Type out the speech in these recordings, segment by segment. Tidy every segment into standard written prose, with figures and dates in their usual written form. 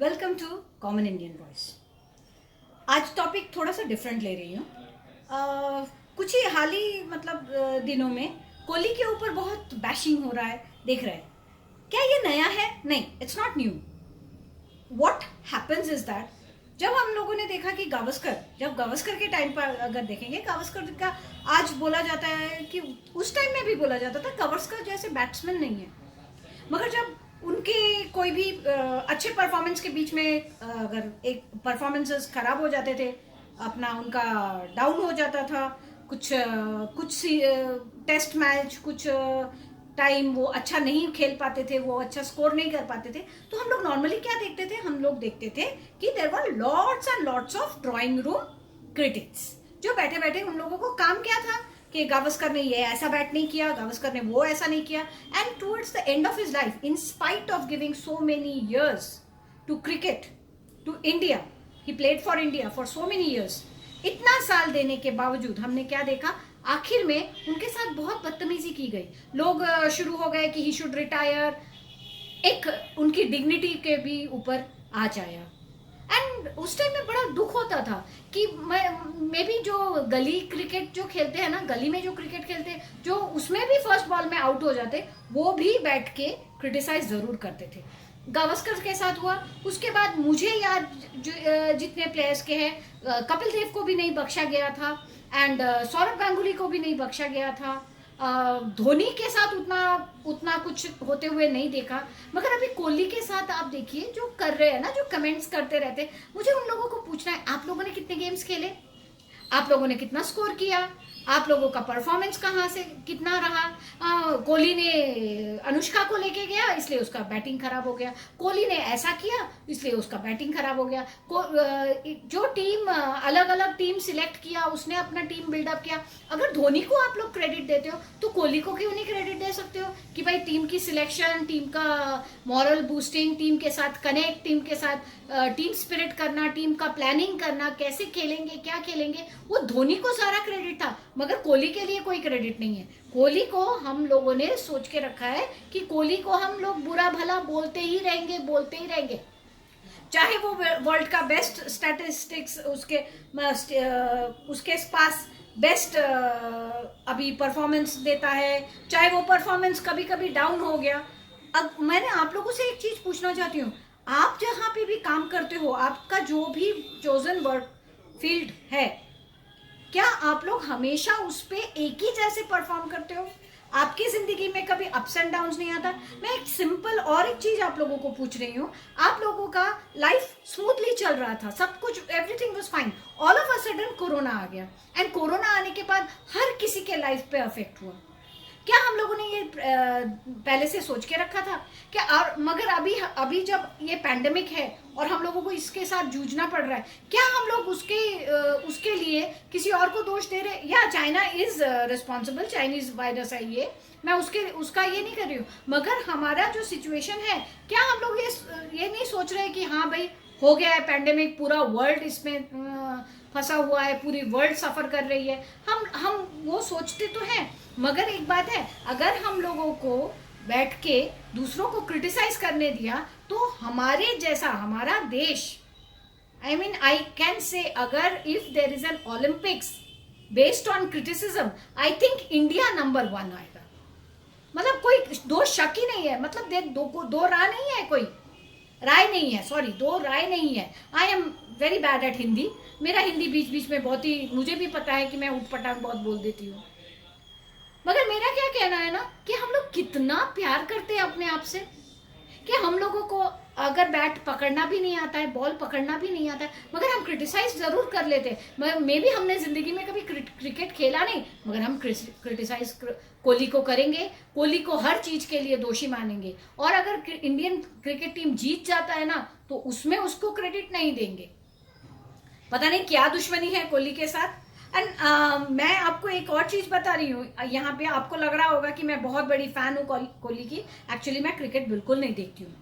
Welcome to common Indian voice. आज topic थोड़ा सा डिफरेंट ले रही हूँ। कुछ ही हाल ही दिनों में कोहली के ऊपर बहुत बैशिंग हो रहा है, देख रहे हैं। क्या ये नया है? नहीं, it's not new. What happens is that जब हम लोगों ने देखा कि जब गावस्कर के टाइम पर अगर देखेंगे, गावस्कर का आज बोला जाता है कि उस टाइम में भी बोला जाता था गावस्कर जैसे बैट्समैन नहीं है। मगर जब उनके कोई भी अच्छे परफॉर्मेंस के बीच में अगर एक परफॉर्मेंसेस खराब हो जाते थे, अपना उनका डाउन हो जाता था, कुछ टेस्ट मैच, कुछ टाइम वो अच्छा नहीं खेल पाते थे, वो अच्छा स्कोर नहीं कर पाते थे, तो हम लोग नॉर्मली क्या देखते थे? हम लोग देखते थे कि there were lots and lots of drawing room critics, जो बैठे बैठे उन लोगों को काम क्या था कि गावस्कर ने ये ऐसा बैट नहीं किया, गावस्कर ने वो ऐसा नहीं किया। And towards the end of his life, in spite of giving so many years to cricket, to India, he played for India for so many years, इतना साल देने के बावजूद हमने क्या देखा? आखिर में उनके साथ बहुत बदतमीजी की गई। लोग शुरू हो गए कि ही शुड रिटायर, एक उनकी डिग्निटी के भी ऊपर आ जाया। एंड उस टाइम में बड़ा दुख होता था कि मे भी जो गली क्रिकेट जो खेलते हैं ना, गली में जो क्रिकेट खेलते हैं, जो उसमें भी फर्स्ट बॉल में आउट हो जाते, वो भी बैठ के क्रिटिसाइज जरूर करते थे। गावस्कर के साथ हुआ, उसके बाद मुझे याद जितने प्लेयर्स के हैं, कपिल देव को भी नहीं बख्शा गया था, एंड सौरभ गांगुली को भी नहीं बख्शा गया था, धोनी के साथ उतना कुछ होते हुए नहीं देखा। मगर अभी कोहली के साथ आप देखिए जो कर रहे हैं ना, जो कमेंट्स करते रहते, मुझे उन लोगों को पूछना है, आप लोगों ने कितने गेम्स खेले, आप लोगों ने कितना स्कोर किया, आप लोगों का परफॉर्मेंस कहाँ से कितना रहा? कोहली ने अनुष्का को लेके गया इसलिए उसका बैटिंग खराब हो गया, कोहली ने ऐसा किया इसलिए उसका बैटिंग खराब हो गया, जो टीम अलग अलग टीम सिलेक्ट किया उसने अपना टीम बिल्डअप किया। अगर धोनी को आप लोग क्रेडिट देते हो तो कोहली को क्यों नहीं क्रेडिट दे सकते हो कि भाई टीम की सिलेक्शन, टीम का मॉरल बूस्टिंग, टीम के साथ कनेक्ट, टीम के साथ टीम स्पिरिट करना, टीम का प्लानिंग करना, कैसे खेलेंगे, क्या खेलेंगे, वो धोनी को सारा क्रेडिट था। मगर कोहली के लिए कोई क्रेडिट नहीं है। कोहली को हम लोगों ने सोच के रखा है कि कोहली को हम लोग बुरा भला बोलते ही रहेंगे, चाहे वो वर्ल्ड का बेस्ट स्टैटिस्टिक्स उसके पास बेस्ट अभी परफॉर्मेंस देता है, चाहे वो परफॉर्मेंस कभी कभी डाउन हो गया। अब मैंने आप लोगों से एक चीज पूछना चाहती हूँ, आप जहाँ पे भी काम करते हो, आपका जो भी चोजन वर्क फील्ड है, क्या आप लोग हमेशा उस पे एक ही जैसे परफॉर्म करते हो? आपकी जिंदगी में कभी अप्स एंड डाउन्स नहीं आता? मैं एक सिंपल और एक चीज आप लोगों को पूछ रही हूँ, आप लोगों का लाइफ स्मूथली चल रहा था, सब कुछ, everything was fine, all of a sudden corona आ गया, एंड कोरोना आने के बाद हर किसी के लाइफ पे अफेक्ट हुआ। क्या हम लोगों ने ये पहले से सोच के रखा था क्या? और मगर अभी जब ये पैंडेमिक है और हम लोगों को इसके साथ जूझना पड़ रहा है, क्या हम लोग उसके लिए किसी और को दोष दे रहे? या China is responsible, Chinese virus है ये, मैं उसका ये नहीं कर रही हूँ, मगर हमारा जो सिचुएशन है, क्या हम लोग ये नहीं सोच रहे कि हाँ भाई हो गया है पैंडेमिक, पूरा वर्ल्ड इसमें फंसा हुआ है, पूरी वर्ल्ड सफर कर रही है? हम वो सोचते तो हैं, मगर एक बात है, अगर हम लोगों को बैठ के दूसरों को क्रिटिसाइज करने दिया तो हमारे जैसा हमारा देश, I mean I can say, अगर if there is an Olympics based on criticism, I think India number 1 आएगा। मतलब कोई दो शक ही नहीं है, मतलब दो राय नहीं है, कोई राय नहीं है, सॉरी, दो राय नहीं है। I am very bad at Hindi, मेरा हिंदी बीच बीच में बहुत ही, मुझे भी पता है कि मैं उठपटांग बहुत बोल देती हूँ, मगर मेरा क्या कहना है ना कि हम लोग कितना प्यार करते हैं अपने आप से, कि हम लोगों को अगर बैट पकड़ना भी नहीं आता है, बॉल पकड़ना भी नहीं आता है, मगर हम क्रिटिसाइज जरूर कर लेते हैं। मे भी हमने जिंदगी में कभी क्रिकेट खेला नहीं, मगर हम क्रिटिसाइज कोहली को करेंगे, कोहली को हर चीज के लिए दोषी मानेंगे, और अगर इंडियन क्रिकेट टीम जीत जाता है ना तो उसमें उसको क्रेडिट नहीं देंगे। पता नहीं क्या दुश्मनी है कोहली के साथ। एंड मैं आपको एक और चीज बता रही हूँ, यहाँ पे आपको लग रहा होगा कि मैं बहुत बड़ी फैन हूँ कोहली की। एक्चुअली मैं क्रिकेट बिल्कुल नहीं देखती हूँ,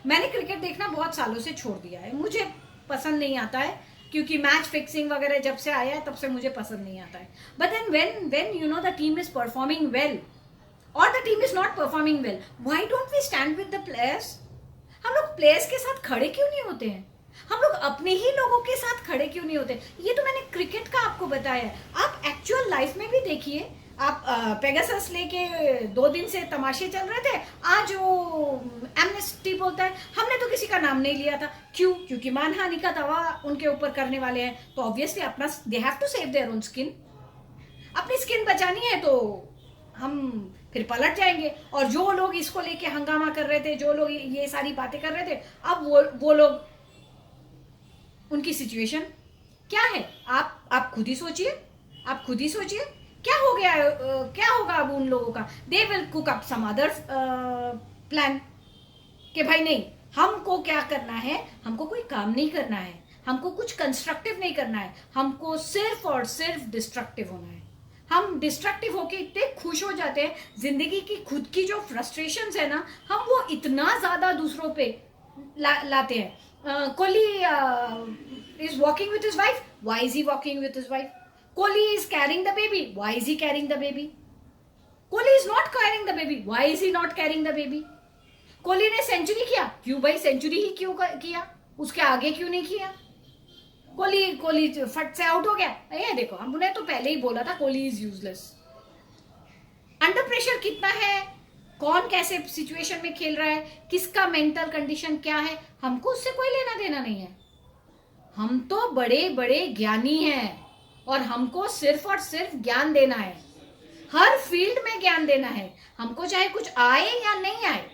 मैंने क्रिकेट देखना बहुत सालों से छोड़ दिया है, मुझे पसंद नहीं आता है, क्योंकि मैच फिक्सिंग वगैरह जब से आया है तब से मुझे पसंद नहीं आता है। But then when you know the team is performing well और the team is not performing well, why don't we stand with the players? हम लोग प्लेयर्स के साथ खड़े क्यों नहीं होते हैं? हम लोग अपने ही लोगों के साथ खड़े क्यों नहीं होते? ये तो मैंने क्रिकेट का आपको बताया है। आप एक्चुअल लाइफ में भी देखिए, आप पेगासस लेके 2 दिन से तमाशे चल रहे थे, आज वो एमनेस्टी बोलता है। हमने तो किसी का नाम नहीं लिया था, क्यों? क्योंकि मानहानि का दावा उनके ऊपर करने वाले हैं, तो ऑब्वियसली अपना they have to save their own skin. अपनी स्किन बचानी है तो हम फिर पलट जाएंगे। और जो लोग इसको लेके हंगामा कर रहे थे, जो लोग ये सारी बातें कर रहे थे, अब वो लोग, उनकी सिचुएशन क्या है? आप खुद ही सोचिए, आप खुद ही सोचिए क्या हो गया, क्या होगा अब उन लोगों का? They will cook up some other plan कि भाई नहीं, हमको क्या करना है, हमको कोई काम नहीं करना है, हमको कुछ कंस्ट्रक्टिव नहीं करना है, हमको सिर्फ और सिर्फ डिस्ट्रक्टिव होना है। हम डिस्ट्रक्टिव होके इतने खुश हो जाते हैं, जिंदगी की खुद की जो फ्रस्ट्रेशंस है ना, हम वो इतना ज्यादा दूसरों पे लाते हैं। Kohli is walking with his wife. Why is he walking with his wife? Kohli is carrying the baby. Why is he carrying the baby? Kohli is not carrying the baby. Why is he not carrying the baby? Kohli ने century किया, क्यों भाई? Century ही क्यों किया? उसके आगे क्यों नहीं किया? कोहली फट से आउट हो गया। ये देखो, हमने तो पहले ही बोला था Kohli is useless. Under pressure कितना है, कौन कैसे सिचुएशन में खेल रहा है, किसका मेंटल कंडीशन क्या है, हमको उससे कोई लेना देना नहीं है। हम तो बड़े बड़े ज्ञानी हैं और हमको सिर्फ और सिर्फ ज्ञान देना है, हर फील्ड में ज्ञान देना है। हमको चाहे कुछ आए या नहीं आए,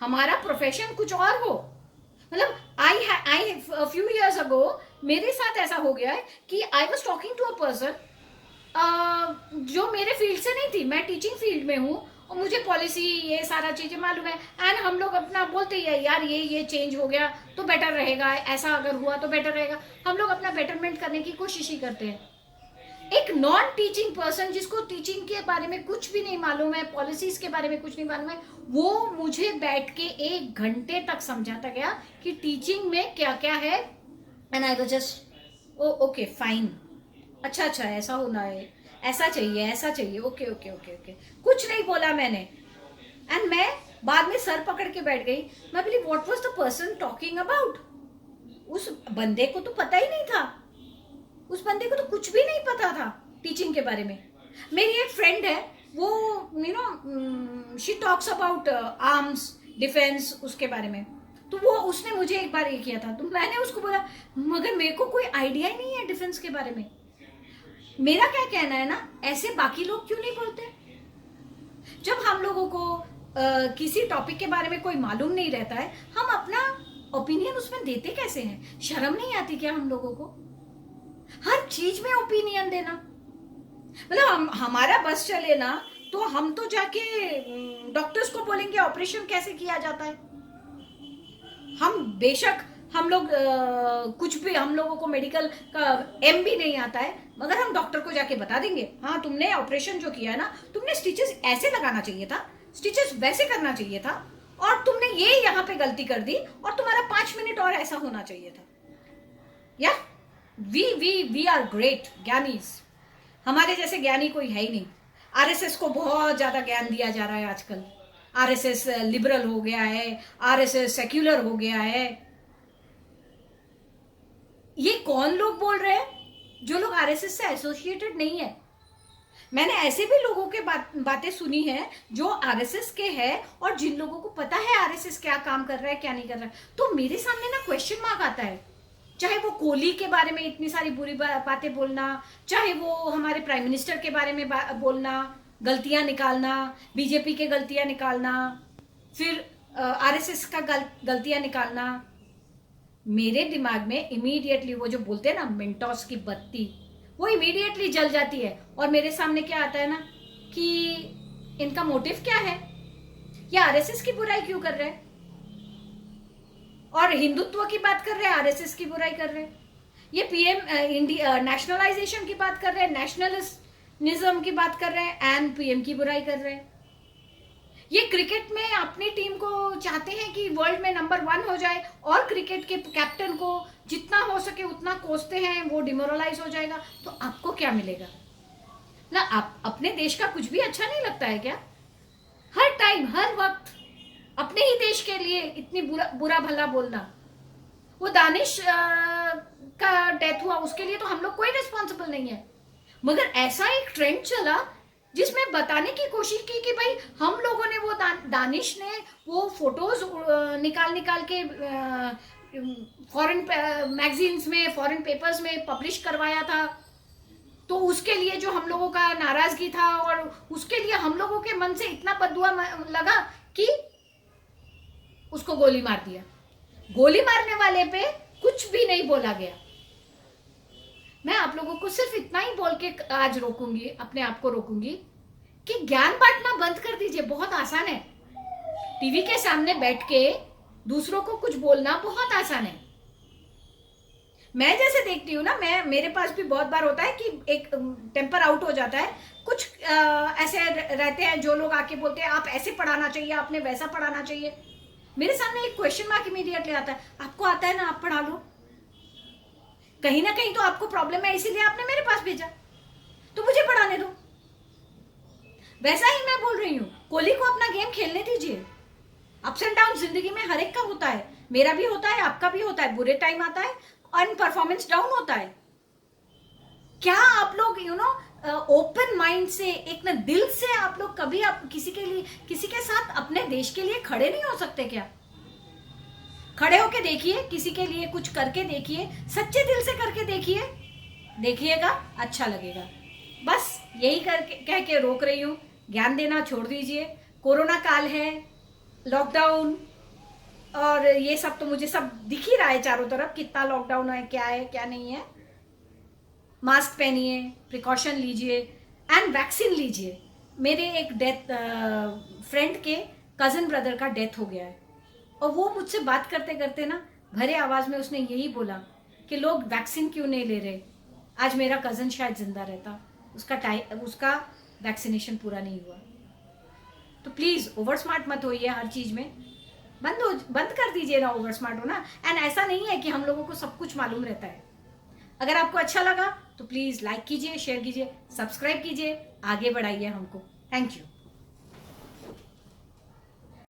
हमारा प्रोफेशन कुछ और हो। मतलब आई फ्यू इयर्स अगो मेरे साथ ऐसा हो गया है कि I was talking to a person जो मेरे फील्ड से नहीं थी। मैं टीचिंग फील्ड में हूँ और मुझे पॉलिसी ये सारा चीजें मालूम है, एंड हम लोग अपना बोलते ही है यार ये चेंज हो गया तो बेटर रहेगा, ऐसा अगर हुआ तो बेटर रहेगा। हम लोग अपना बेटरमेंट करने की कोशिश ही करते हैं। एक नॉन टीचिंग पर्सन जिसको टीचिंग के बारे में कुछ भी नहीं मालूम है, पॉलिसीज के बारे में कुछ नहीं मालूम है, वो मुझे बैठ के 1 घंटे तक समझाता गया कि टीचिंग में क्या क्या है। And I was just okay fine, अच्छा ऐसा होना है, ऐसा चाहिए, ओके ओके ओके ओके। कुछ नहीं बोला मैंने, एंड मैं बाद में सर पकड़ के बैठ गई। मैं बोली what was the person talking about? उस बंदे को तो पता ही नहीं था, उस बंदे को तो कुछ भी नहीं पता था टीचिंग के बारे में। मेरी एक फ्रेंड है, वो you know she talks about arms defence, उसके बारे में। तो वो उसने मुझे एक बार ये किया था, तो मैंने उसको बोला मगर मेरे को कोई आइडिया ही नहीं है डिफेंस के बारे में। मेरा क्या कहना है ना, ऐसे बाकी लोग क्यों नहीं बोलते? जब हम लोगों को किसी टॉपिक के बारे में कोई मालूम नहीं रहता है, हम अपना ओपिनियन उसमें देते कैसे हैं? शर्म नहीं आती क्या हम लोगों को हर चीज में ओपिनियन देना? मतलब हमारा बस चले ना तो हम तो जाके डॉक्टर्स को बोलेंगे ऑपरेशन कैसे किया जाता है। हम बेशक हम लोग कुछ भी, हम लोगों को मेडिकल का एम भी नहीं आता है, मगर हम डॉक्टर को जाके बता देंगे हाँ तुमने ऑपरेशन जो किया है ना, तुमने स्टिचेस ऐसे लगाना चाहिए था, स्टिचेस वैसे करना चाहिए था, और तुमने ये यहाँ पे गलती कर दी, और तुम्हारा 5 मिनट और ऐसा होना चाहिए था। या वी आर ग्रेट ज्ञानीज, हमारे जैसे ज्ञानी कोई है ही नहीं। आरएसएस को बहुत ज्यादा ज्ञान दिया जा रहा है आजकल। आरएसएस लिबरल हो गया है, आरएसएस सेक्युलर हो गया है। ये कौन लोग बोल रहे हैं? जो लोग आरएसएस से एसोसिएटेड नहीं है। मैंने ऐसे भी लोगों के बातें सुनी है जो आरएसएस के हैं, और जिन लोगों को पता है आरएसएस क्या काम कर रहा है क्या नहीं कर रहा है। तो मेरे सामने ना क्वेश्चन मार्क आता है, चाहे वो कोहली के बारे में इतनी सारी बुरी बातें बोलना, चाहे वो हमारे प्राइम मिनिस्टर के बारे में बोलना, गलतियां निकालना, बीजेपी के गलतियां निकालना, फिर आरएसएस का गलतियां निकालना। मेरे दिमाग में इमीडिएटली वो जो बोलते हैं ना मेंटोस की बत्ती, वो इमीडिएटली जल जाती है, और मेरे सामने क्या आता है ना कि इनका मोटिव क्या है, या आरएसएस की बुराई क्यों कर रहे हैं, और हिंदुत्व की बात कर रहे हैं, आरएसएस की बुराई कर रहे हैं। ये पीएम इंडिया नेशनलाइजेशन की बात कर रहे हैं, नेशनलिज्म की बात कर रहे हैं, एंड पीएम की बुराई कर रहे हैं। ये क्रिकेट में अपनी टीम को चाहते हैं कि वर्ल्ड में नंबर 1 हो जाए, और क्रिकेट के कैप्टन को जितना हो सके उतना कोसते हैं, वो डिमोरलाइज हो जाएगा। तो आपको क्या मिलेगा ना? आप अपने देश का कुछ भी अच्छा नहीं लगता है क्या? हर टाइम हर वक्त अपने ही देश के लिए इतनी बुरा भला बोलना। वो दानिश का डेथ हुआ, उसके लिए तो हम लोग कोई रिस्पॉन्सिबल नहीं है, मगर ऐसा एक ट्रेंड चला जिसमें बताने की कोशिश की कि भाई हम लोगों ने वो दानिश ने वो फोटोज निकाल के फॉरेन मैगजीन्स में, फॉरेन पेपर्स में पब्लिश करवाया था, तो उसके लिए जो हम लोगों का नाराजगी था और उसके लिए हम लोगों के मन से इतना बददुआ लगा कि उसको गोली मार दिया। गोली मारने वाले पे कुछ भी नहीं बोला गया। मैं आप लोगों को सिर्फ इतना ही बोल के आज रोकूंगी, अपने आप को रोकूंगी कि ज्ञान बांटना बंद कर दीजिए। बहुत आसान है, टीवी के सामने बैठ के दूसरों को कुछ बोलना बहुत आसान है। मैं जैसे देखती हूँ ना, मेरे पास भी बहुत बार होता है कि एक टेम्पर आउट हो जाता है। कुछ ऐसे रहते हैं जो लोग आके बोलते हैं आप ऐसे पढ़ाना चाहिए, आपने वैसा पढ़ाना चाहिए। मेरे सामने एक क्वेश्चन मार्क इमीडिएटली आता है, आपको आता है ना, आप पढ़ा लो। कहीं ना कहीं तो आपको प्रॉब्लम है, इसीलिए आपने मेरे पास भेजा, तो मुझे पढ़ाने दो। वैसा ही मैं बोल रही हूँ, कोहली को अपना गेम खेलने दीजिए। अप्स एंड डाउन जिंदगी में हर एक का होता है, मेरा भी होता है, आपका भी होता है। बुरे टाइम आता है और परफॉर्मेंस डाउन होता है। क्या आप लोग ओपन माइंड से, एक ना दिल से आप लोग कभी आप किसी के साथ अपने देश के लिए खड़े नहीं हो सकते क्या? खड़े होके देखिए, किसी के लिए कुछ करके देखिए, सच्चे दिल से करके देखिए, देखिएगा अच्छा लगेगा। बस यही कह के रोक रही हूँ। ज्ञान देना छोड़ दीजिए। कोरोना काल है, लॉकडाउन और ये सब तो मुझे सब दिख ही रहा है चारों तरफ, कितना लॉकडाउन है क्या नहीं है। मास्क पहनिए, प्रिकॉशन लीजिए एंड वैक्सीन लीजिए। मेरे एक फ्रेंड के कजन ब्रदर का डेथ हो गया है और वो मुझसे बात करते करते ना भरे आवाज में उसने यही बोला कि लोग वैक्सीन क्यों नहीं ले रहे। आज मेरा कजन शायद जिंदा रहता, उसका वैक्सीनेशन पूरा नहीं हुआ। तो प्लीज ओवर स्मार्ट मत होइए हर चीज में, बंद कर दीजिए ना ओवर स्मार्ट होना। एंड ऐसा नहीं है कि हम लोगों को सब कुछ मालूम रहता है। अगर आपको अच्छा लगा तो प्लीज लाइक कीजिए, शेयर कीजिए, सब्सक्राइब कीजिए, आगे बढ़ाइए हमको। Thank you.